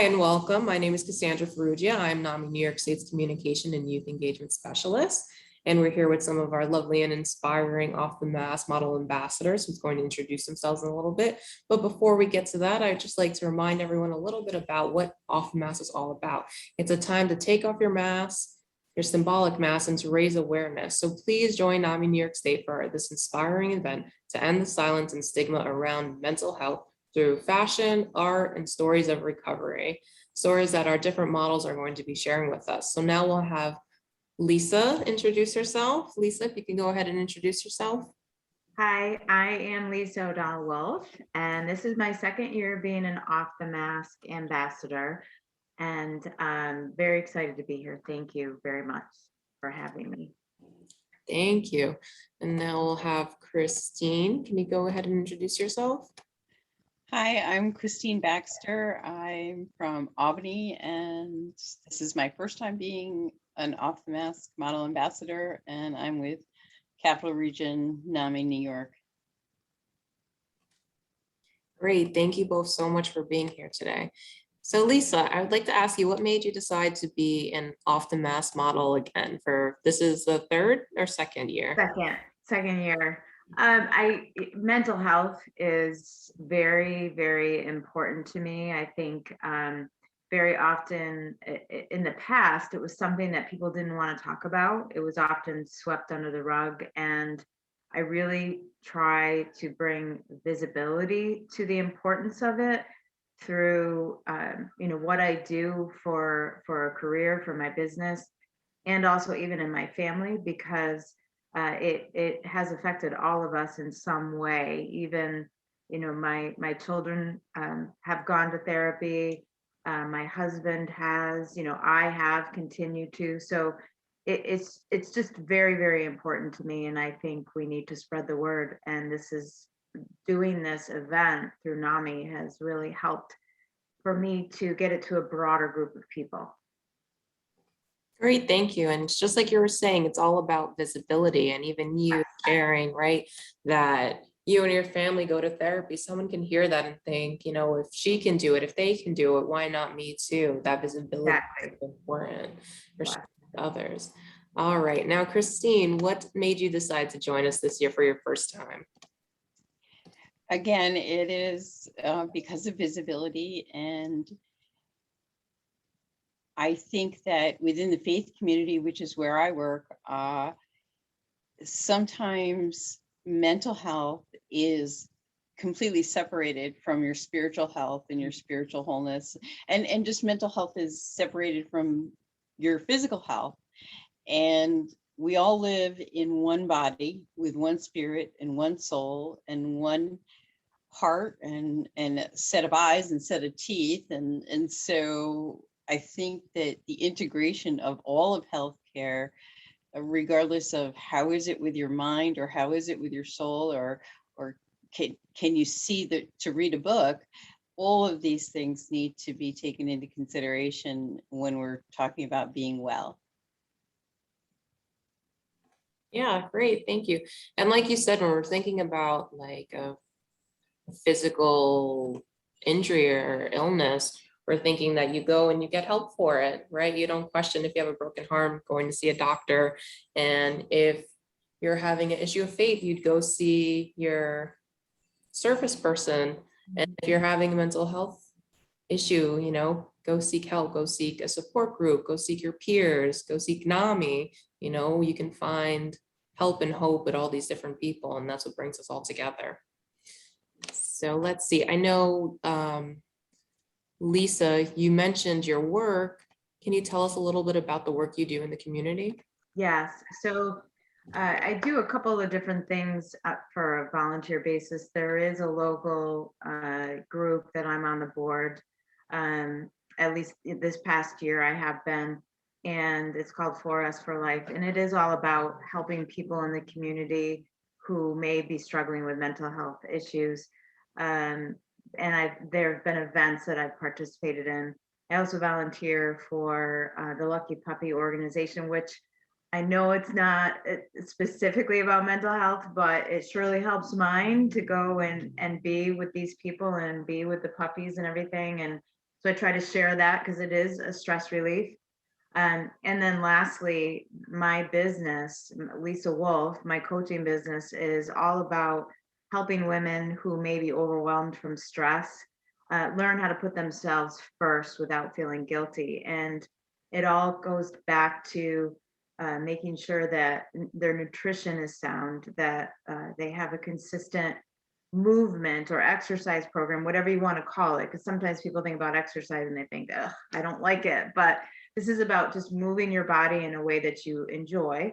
Hi and welcome. My name is Cassandra Farrugia. I'm NAMI-New York State's Communication and Youth Engagement Specialist. And we're here with some of our lovely and inspiring off-the-mask model ambassadors who's going to introduce themselves in a little bit. But before we get to that, I'd just like to remind everyone a little bit about what off-the-mask is all about. It's a time to take off your mask, your symbolic mask, and to raise awareness. So please join NAMI-New York State for this inspiring event to end the silence and stigma around mental health through fashion, art, and stories of recovery, stories that our different models are going to be sharing with us. So now we'll have Lisa introduce herself. Lisa, if you can go ahead and introduce yourself. Hi, I am Lisa O'Donnell Wolfe, and this is my second year being an Off the Mask ambassador, and I'm very excited to be here. Thank you very much for having me. Thank you. And now we'll have Christine. Can you go ahead and introduce yourself? Hi, I'm Christine Baxter. I'm from Albany, and this is my first time being an Off the Mask model ambassador, and I'm with Capital Region NAMI New York. Great, thank you both so much for being here today. So Lisa, I would like to ask you, what made you decide to be an Off the Mask model again? This is the third or second year? Second year. Mental health is very, very important to me. I think very often in the past, it was something that people didn't want to talk about. It was often swept under the rug. And I really try to bring visibility to the importance of it through, what I do for a career, for my business, and also even in my family, because it has affected all of us in some way. Even, my children have gone to therapy. My husband has, I have continued to. So it's just very, very important to me. And I think we need to spread the word. And doing this event through NAMI has really helped for me to get it to a broader group of people. Great, thank you. And it's just like you were saying, it's all about visibility, and even you sharing, right, that you and your family go to therapy. Someone can hear that and think, if she can do it, if they can do it, why not me too? That visibility is important for others. All right, now Christine, what made you decide to join us this year for your first time? Again, it is because of visibility, and I think that within the faith community, which is where I work, sometimes mental health is completely separated from your spiritual health and your spiritual wholeness, and just mental health is separated from your physical health. And we all live in one body with one spirit and one soul and one heart and a set of eyes and set of teeth. And so I think that the integration of all of healthcare, regardless of how is it with your mind or how is it with your soul, or can you see to read a book, all of these things need to be taken into consideration when we're talking about being well. Yeah, great, thank you. And like you said, when we're thinking about like a physical injury or illness, we're thinking that you go and you get help for it, right? You don't question if you have a broken arm, going to see a doctor. And if you're having an issue of faith, you'd go see your service person. And if you're having a mental health issue, go seek help, go seek a support group, go seek your peers, go seek NAMI. You can find help and hope at all these different people, and that's what brings us all together. So let's see, I know, Lisa, you mentioned your work. Can you tell us a little bit about the work you do in the community? Yes, so I do a couple of different things for a volunteer basis. There is a local group that I'm on the board. At least this past year I have been, and it's called For Us for Life. And it is all about helping people in the community who may be struggling with mental health issues. And there have been events that I've participated in. I also volunteer for the Lucky Puppy organization, which I know it's not specifically about mental health, but it surely helps mine to go and be with these people and be with the puppies and everything. And So I try to share that because it is a stress relief. And then lastly, my business, Lisa Wolfe, my coaching business is all about helping women who may be overwhelmed from stress learn how to put themselves first without feeling guilty. And it all goes back to making sure that their nutrition is sound, that they have a consistent movement or exercise program, whatever you want to call it. Because sometimes people think about exercise and they think, ugh, I don't like it. But this is about just moving your body in a way that you enjoy,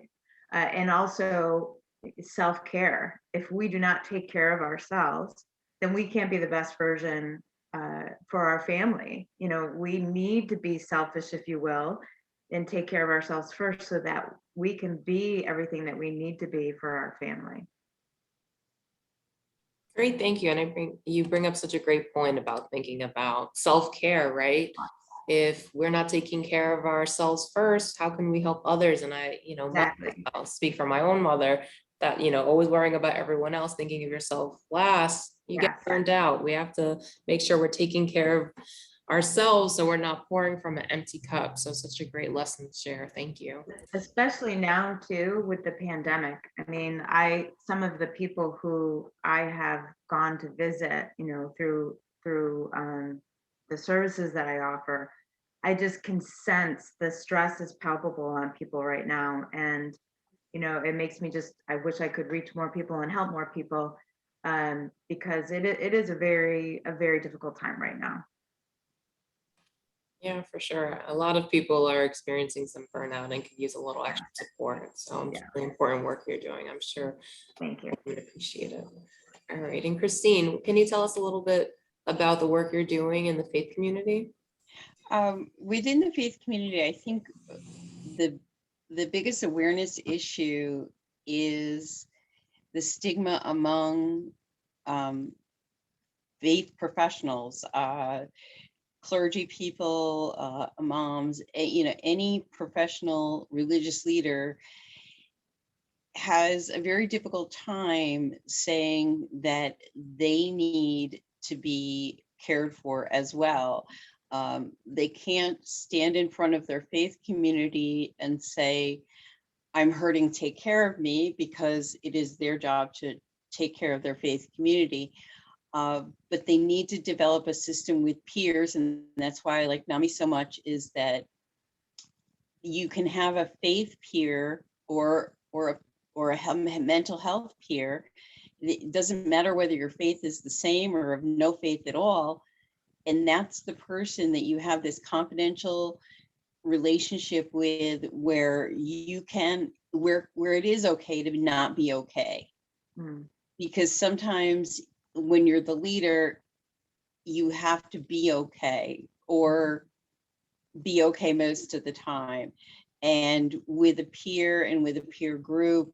and also self-care. If we do not take care of ourselves, then we can't be the best version for our family. You know, we need to be selfish, if you will, and take care of ourselves first so that we can be everything that we need to be for our family. Great, thank you. And you bring up such a great point about thinking about self-care, right? If we're not taking care of ourselves first, how can we help others? And Exactly. I'll speak for my own mother, that, always worrying about everyone else, thinking of yourself last, you get Yes. burned out. We have to make sure we're taking care of ourselves so we're not pouring from an empty cup. So such a great lesson to share. Thank you. Especially now too with the pandemic. I mean, some of the people who I have gone to visit, through the services that I offer, I just can sense the stress is palpable on people right now. And it makes me I wish I could reach more people and help more people, because it is a very difficult time right now. Yeah, for sure. A lot of people are experiencing some burnout and could use a little extra support. So it's Yeah. really important work you're doing. I'm sure Thank you. I would appreciate it. All right. And Christine, can you tell us a little bit about the work you're doing in the faith community? Within the faith community, I think the biggest awareness issue is the stigma among faith professionals, clergy people, moms, any professional religious leader has a very difficult time saying that they need to be cared for as well. They can't stand in front of their faith community and say, I'm hurting, take care of me, because it is their job to take care of their faith community. But they need to develop a system with peers, and that's why I like NAMI so much, is that you can have a faith peer or a mental health peer. It doesn't matter whether your faith is the same or of no faith at all. And that's the person that you have this confidential relationship with, where you can, where it is okay to not be okay. Because sometimes when you're the leader, you have to be okay, or be okay most of the time. And with a peer and with a peer group,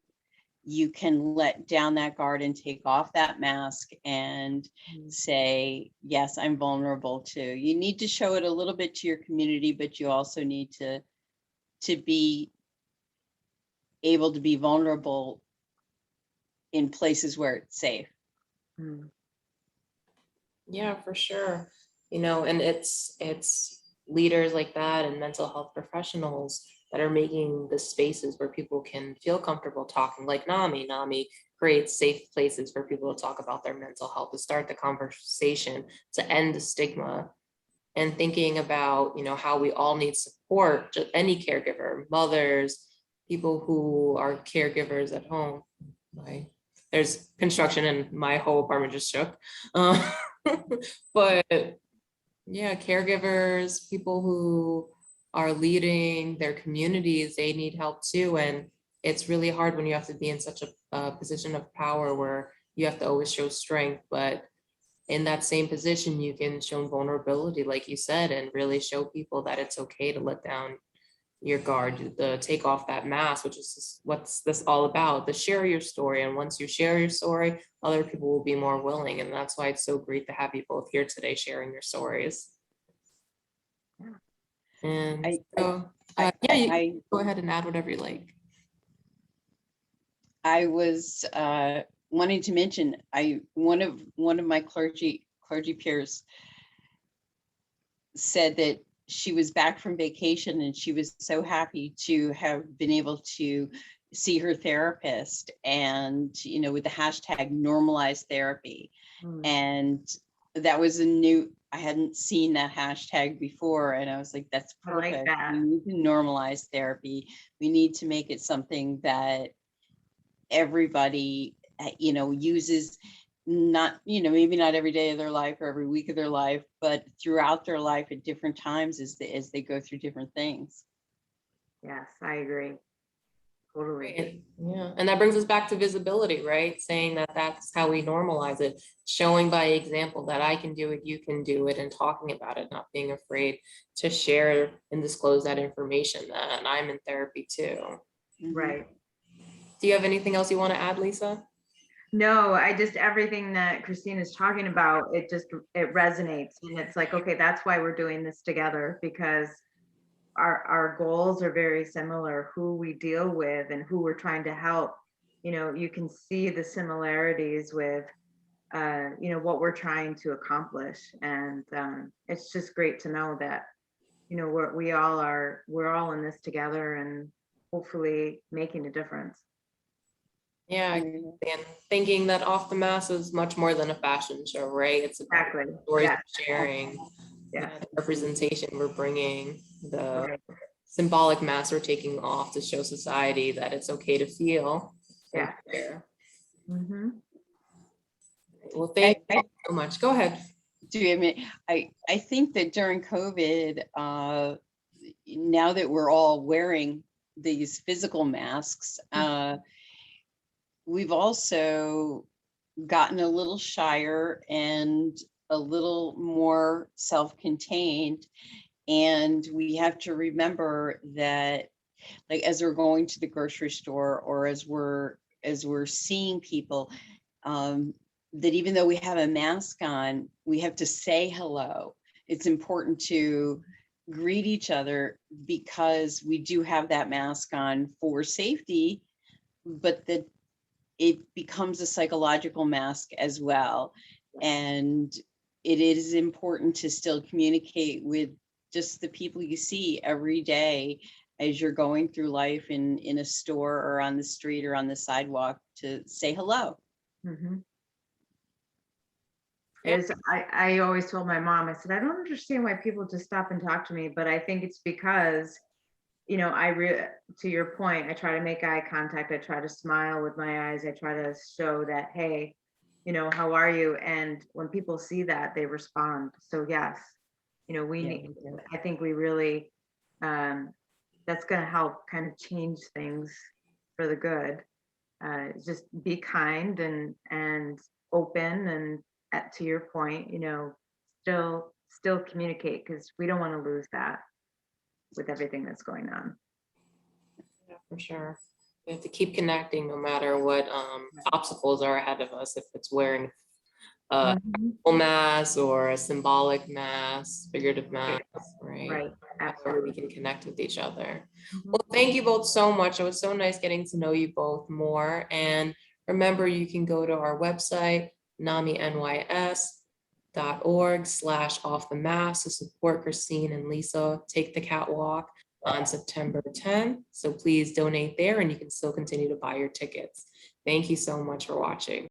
you can let down that guard and take off that mask and say, yes, I'm vulnerable too. You need to show it a little bit to your community, but you also need to be able to be vulnerable in places where it's safe. Yeah, for sure. And it's leaders like that and mental health professionals that are making the spaces where people can feel comfortable talking, like NAMI. NAMI creates safe places for people to talk about their mental health, to start the conversation, to end the stigma, and thinking about, how we all need support, just any caregiver, mothers, people who are caregivers at home. There's construction and my whole apartment just shook. But yeah, caregivers, people who are leading their communities, they need help too. And it's really hard when you have to be in such a position of power where you have to always show strength. But in that same position, you can show vulnerability, like you said, and really show people that it's okay to let down your guard, to take off that mask, which is what's this all about, to share your story. And once you share your story, other people will be more willing. And that's why it's so great to have you both here today sharing your stories. And go ahead and add whatever you like. I was wanting to mention, one of my clergy peers said that she was back from vacation and she was so happy to have been able to see her therapist, and with the hashtag normalized therapy. And that was I hadn't seen that hashtag before, and I was like, that's I like perfect. that. We need to normalize therapy. We need to make it something that everybody uses, not maybe not every day of their life or every week of their life, but throughout their life at different times as they go through different things. Yes, I agree. Totally. Yeah, and that brings us back to visibility, right? Saying that that's how we normalize it, showing by example that I can do it, you can do it, and talking about it, not being afraid to share and disclose that information that I'm in therapy too. Right. Do you have anything else you want to add, Lisa? No, everything that Christine is talking about, it resonates, and it's like, okay, that's why we're doing this together, because our goals are very similar. Who we deal with and who we're trying to help, you can see the similarities with what we're trying to accomplish. And it's just great to know that we're all in this together and hopefully making a difference. Yeah, and thinking that Off the Mask is much more than a fashion show, right? It's about Exactly. stories Yeah. we're sharing, Yeah. the representation we're bringing, the Right. symbolic mask we're taking off to show society that it's okay to feel. Yeah. Mm-hmm. Well, thank you so much. Go ahead. I think that during COVID, now that we're all wearing these physical masks, we've also gotten a little shyer and a little more self-contained. And we have to remember that, like, as we're going to the grocery store or as we're seeing people, that even though we have a mask on, we have to say hello. It's important to greet each other because we do have that mask on for safety, but that it becomes a psychological mask as well. And it is important to still communicate with just the people you see every day as you're going through life in a store or on the street or on the sidewalk, to say hello. Mm-hmm. I always told my mom, I said, I don't understand why people just stop and talk to me, but I think it's because, to your point, I try to make eye contact. I try to smile with my eyes. I try to show that, hey, how are you? And when people see that, they respond. So yes, I think we really, that's going to help kind of change things for the good. Just be kind and open, and to your point, still communicate, because we don't want to lose that with everything that's going on. Yeah, for sure. We have to keep connecting no matter what obstacles are ahead of us, if it's wearing a full mask or a symbolic mask, figurative mask, right? Right. However we can connect with each other. Well, thank you both so much. It was so nice getting to know you both more. And remember, you can go to our website, NAMI-NYS.org/offthemask to support Christine and Lisa Take the Catwalk on September 10th. So please donate there, and you can still continue to buy your tickets. Thank you so much for watching.